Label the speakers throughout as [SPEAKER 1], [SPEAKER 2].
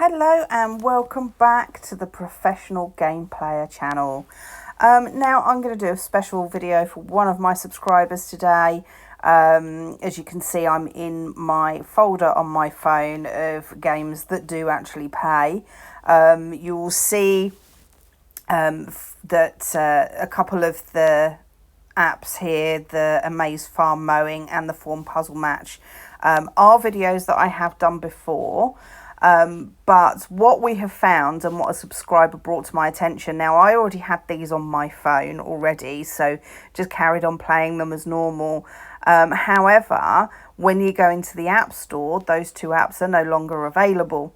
[SPEAKER 1] Hello and welcome back to the Professional Game Player channel. Now I'm going to do a special video for one of my subscribers today. As you can see, I'm in my folder on my phone of games that do actually pay. You will see that a couple of the apps here, the Amaze Farm Mowing and the Form Puzzle Match, are videos that I have done before. But what we have found and what a subscriber brought to my attention, now I already had these on my phone already, so just carried on playing them as normal. However, when you go into the App Store, those two apps are no longer available.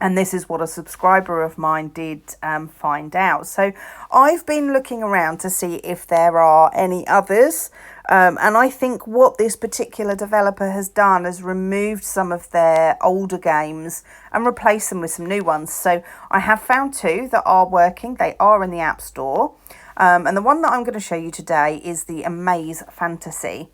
[SPEAKER 1] And this is what a subscriber of mine did find out. So I've been looking around to see if there are any others. And I think what this particular developer has done is removed some of their older games and replaced them with some new ones. So I have found two that are working. They are in the App Store. And the one that I'm going to show you today is the Amaze Fantasy.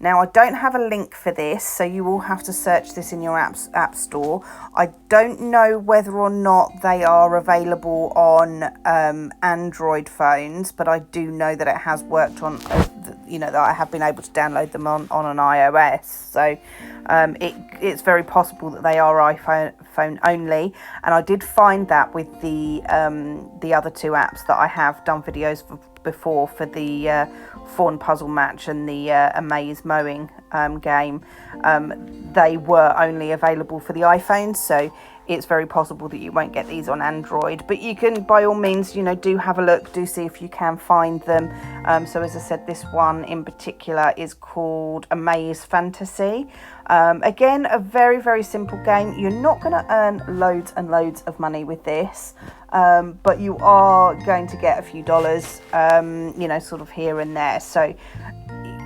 [SPEAKER 1] Now, I don't have a link for this, so you will have to search this in your app store. I don't know whether or not they are available on Android phones, but I do know that it has worked on, that I have been able to download them on an iOS. So it's very possible that they are iPhone only. And I did find that with the other two apps that I have done videos for before, for the Fawn Puzzle Match and the Amaze Mowing game. They were only available for the iPhone, so it's very possible that you won't get these on Android, but you can by all means do have a look, do see if you can find them. So as I said, this one in particular is called Amaze Fantasy. Again, a very, very simple game. You're not going to earn loads and loads of money with this, but you are going to get a few dollars, sort of here and there. So,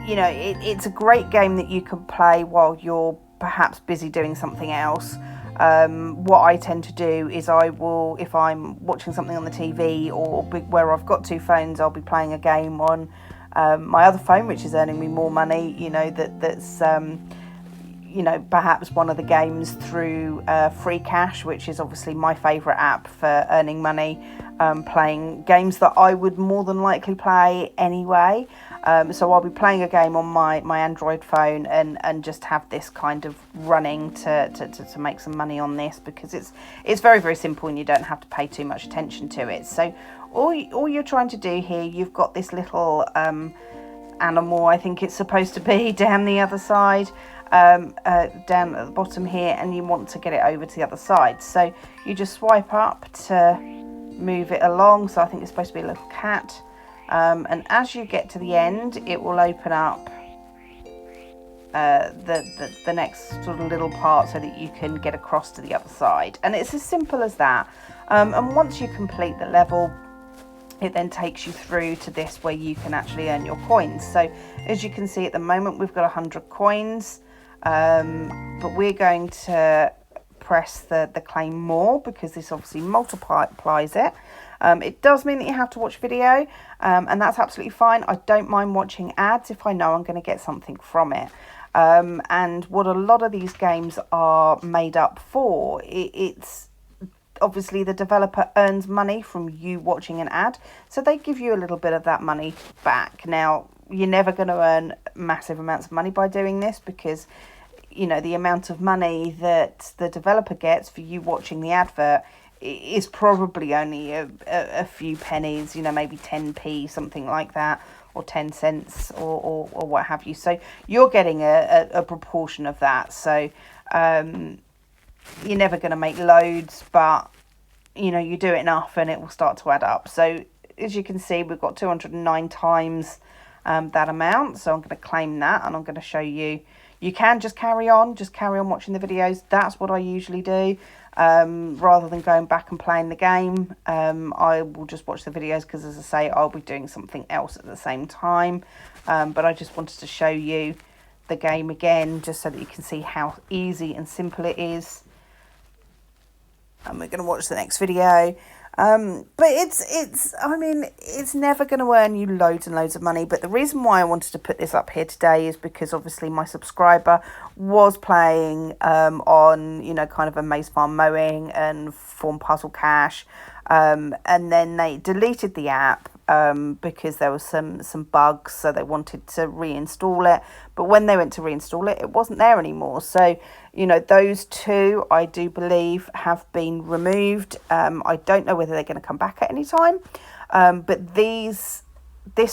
[SPEAKER 1] it's a great game that you can play while you're perhaps busy doing something else. What I tend to do is I will, if I'm watching something on the TV or where I've got two phones, I'll be playing a game on my other phone, which is earning me more money, that's perhaps one of the games through Free Cash, which is obviously my favourite app for earning money, playing games that I would more than likely play anyway. So I'll be playing a game on my Android phone and just have this kind of running to make some money on this, because it's very, very simple and you don't have to pay too much attention to it. So all you're trying to do here, you've got this little animal, I think it's supposed to be, down the other side, down at the bottom here, and you want to get it over to the other side. So you just swipe up to move it along. So I think it's supposed to be a little cat. And as you get to the end, it will open up the next sort of little part so that you can get across to the other side. And it's as simple as that. And once you complete the level, it then takes you through to this where you can actually earn your coins. So as you can see at the moment, we've got 100 coins, but we're going to press the claim more, because this obviously multiplies it. It does mean that you have to watch video, and that's absolutely fine. I don't mind watching ads if I know I'm going to get something from it. And what a lot of these games are made up for, it's obviously the developer earns money from you watching an ad, so they give you a little bit of that money back. Now, you're never going to earn massive amounts of money by doing this, because the amount of money that the developer gets for you watching the advert is probably only a few pennies, maybe 10p, something like that, or 10 cents or what have you. So you're getting a proportion of that. So you're never going to make loads, but you do it enough and it will start to add up. So as you can see, we've got 209 times that amount. So I'm going to claim that, and I'm going to show you. You can just carry on watching the videos. That's what I usually do. Rather than going back and playing the game, I will just watch the videos, because as I say, I'll be doing something else at the same time. But I just wanted to show you the game again, just so that you can see how easy and simple it is. And we're going to watch the next video. But I mean, it's never going to earn you loads and loads of money. But the reason why I wanted to put this up here today is because obviously my subscriber was playing on, kind of Amaze Farm Mowing and Form Puzzle Cash. And then they deleted the app because there was some bugs, so they wanted to reinstall it. But when they went to reinstall it, it wasn't there anymore. So, those two, I do believe, have been removed. I don't know whether they're going to come back at any time. But this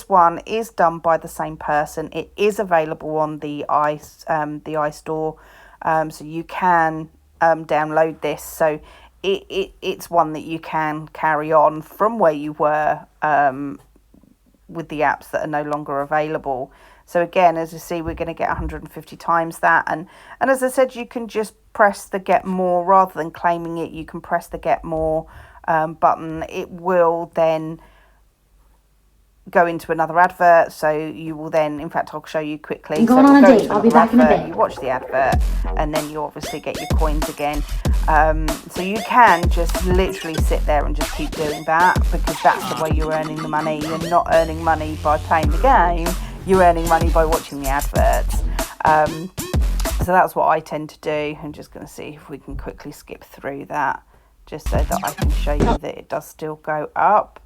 [SPEAKER 1] one is done by the same person. It is available on the iStore, so you can download this. So it's one that you can carry on from where you were with the apps that are no longer available. So again, as you see, we're going to get 150 times that. And as I said, you can just press the get more rather than claiming it. You can press the get more button. It will then go into another advert, so you will then, in fact, I'll show you quickly.
[SPEAKER 2] I'm going on a date. I'll be back in a bit.
[SPEAKER 1] You watch the advert, and then you obviously get your coins again. So you can just literally sit there and just keep doing that, because that's the way you're earning the money. You're not earning money by playing the game. You're earning money by watching the adverts. So that's what I tend to do. I'm just going to see if we can quickly skip through that, just so that I can show you that it does still go up.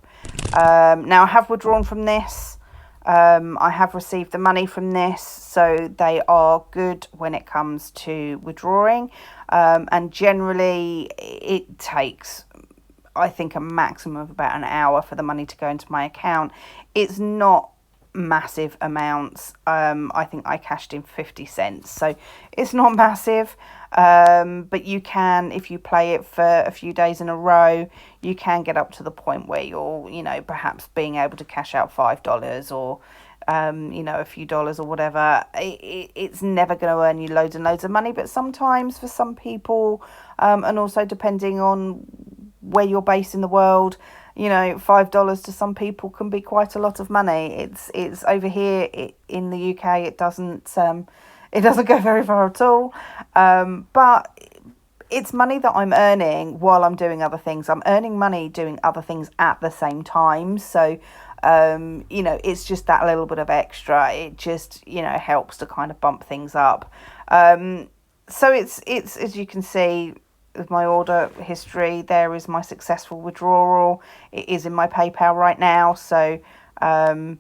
[SPEAKER 1] Now I have withdrawn from this. I have received the money from this, so they are good when it comes to withdrawing. And generally it takes, I think, a maximum of about an hour for the money to go into my account. It's not massive amounts. I think I cashed in 50 cents, so it's not massive. But you can, if you play it for a few days in a row, you can get up to the point where you're, perhaps being able to cash out $5 or, a few dollars or whatever. It's never going to earn you loads and loads of money, but sometimes for some people, and also depending on where you're based in the world, $5 to some people can be quite a lot of money. It's over here in the UK, it doesn't go very far at all. But it's money that I'm earning while I'm doing other things. I'm earning money doing other things at the same time. So, it's just that little bit of extra. It just, helps to kind of bump things up. So it's as you can see, with my order history, there is my successful withdrawal. It is in my PayPal right now. So, it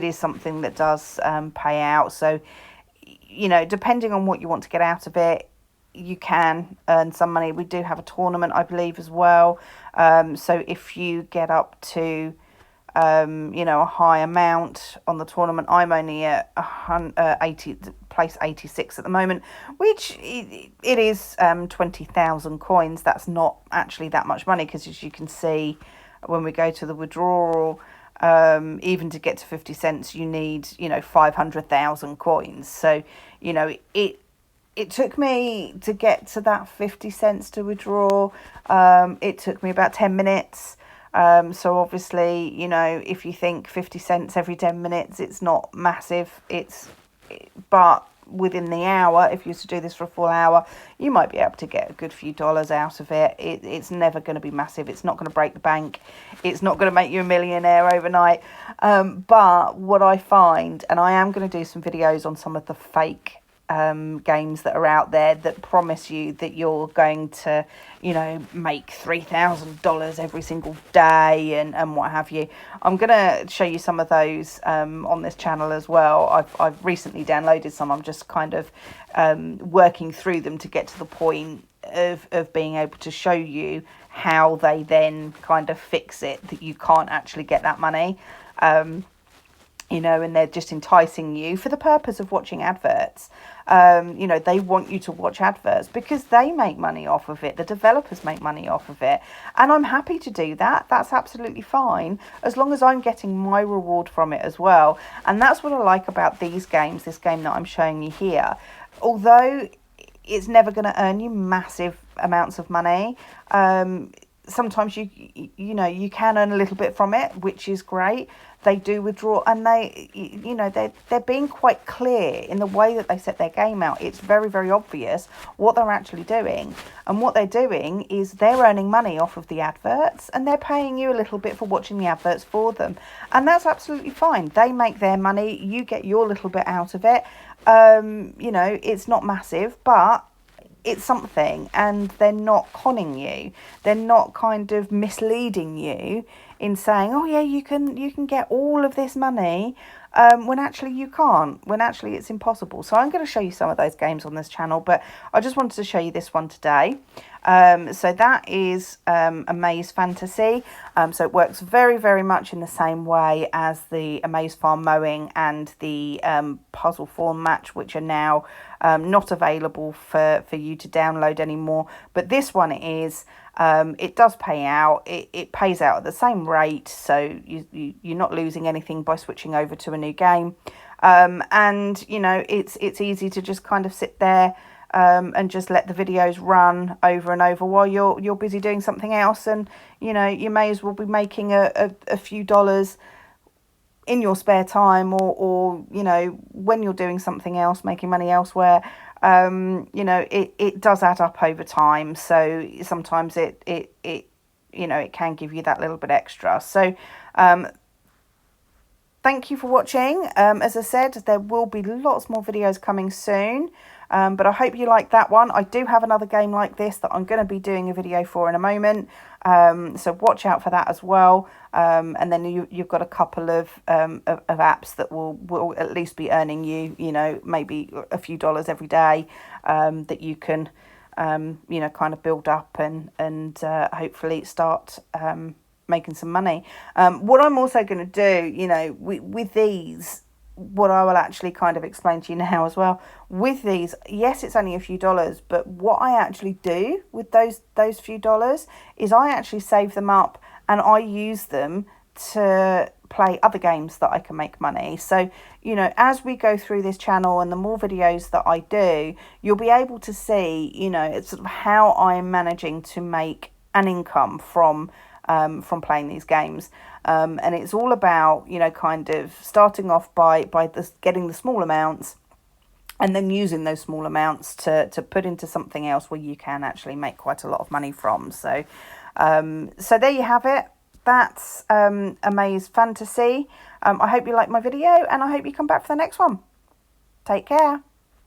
[SPEAKER 1] is something that does pay out. So, depending on what you want to get out of it, you can earn some money. We do have a tournament, I believe, as well. So if you get up to, a high amount on the tournament, I'm only at 86 at the moment, which it is 20,000 coins. That's not actually that much money, because as you can see, when we go to the withdrawal, even to get to 50 cents, you need, 500,000 coins. So, it took me to get to that 50 cents to withdraw. It took me about 10 minutes. So obviously, if you think 50 cents every 10 minutes, it's not massive. But within the hour, if you used to do this for a full hour, you might be able to get a good few dollars out of it. It's never going to be massive. It's not going to break the bank. It's not going to make you a millionaire overnight. But what I find, and I am going to do some videos on some of the fake games that are out there that promise you that you're going to, make $3,000 every single day and what have you. I'm going to show you some of those on this channel as well. I've recently downloaded some. I'm just kind of working through them to get to the point of being able to show you how they then kind of fix it, that you can't actually get that money. And they're just enticing you for the purpose of watching adverts. They want you to watch adverts because they make money off of it. The developers make money off of it. And I'm happy to do that. That's absolutely fine, as long as I'm getting my reward from it as well. And that's what I like about these games, this game that I'm showing you here. Although it's never going to earn you massive amounts of money, sometimes you can earn a little bit from it, which is great. they do withdraw, and they're being quite clear in the way that they set their game out. It's very, very obvious what they're actually doing, and what they're doing is they're earning money off of the adverts, and they're paying you a little bit for watching the adverts for them, and that's absolutely fine. They make their money, you get your little bit out of it. It's not massive, but it's something, and they're not conning you. They're not kind of misleading you in saying, oh yeah, you can get all of this money, when actually you can't, when actually it's impossible. So I'm going to show you some of those games on this channel, but I just wanted to show you this one today. So that is Amaze Fantasy. So it works very, very much in the same way as the Amaze Farm Mowing and the Puzzle Form Match, which are now not available for you to download anymore. But this one is, it does pay out. It pays out at the same rate, so you're not losing anything by switching over to a new game. And it's easy to just kind of sit there and just let the videos run over and over while you're busy doing something else, and you may as well be making a few dollars in your spare time, or when you're doing something else, making money elsewhere. It does add up over time, so sometimes it can give you that little bit extra. So thank you for watching. As I said, there will be lots more videos coming soon. But I hope you like that one. I do have another game like this that I'm going to be doing a video for in a moment. So watch out for that as well. And then you've got a couple of apps that will at least be earning you, maybe a few dollars every day, that you can, kind of build up and hopefully start making some money. What I'm also going to do, with these, what I will actually kind of explain to you now as well, with these, yes, it's only a few dollars, but what I actually do with those few dollars is I actually save them up, and I use them to play other games that I can make money. So, as we go through this channel and the more videos that I do, you'll be able to see, it's sort of how I'm managing to make an income from playing these games. And it's all about, kind of starting off by getting the small amounts, and then using those small amounts to put into something else where you can actually make quite a lot of money from. So so there you have it. That's Amaze Fantasy. I hope you like my video, and I hope you come back for the next one. Take care.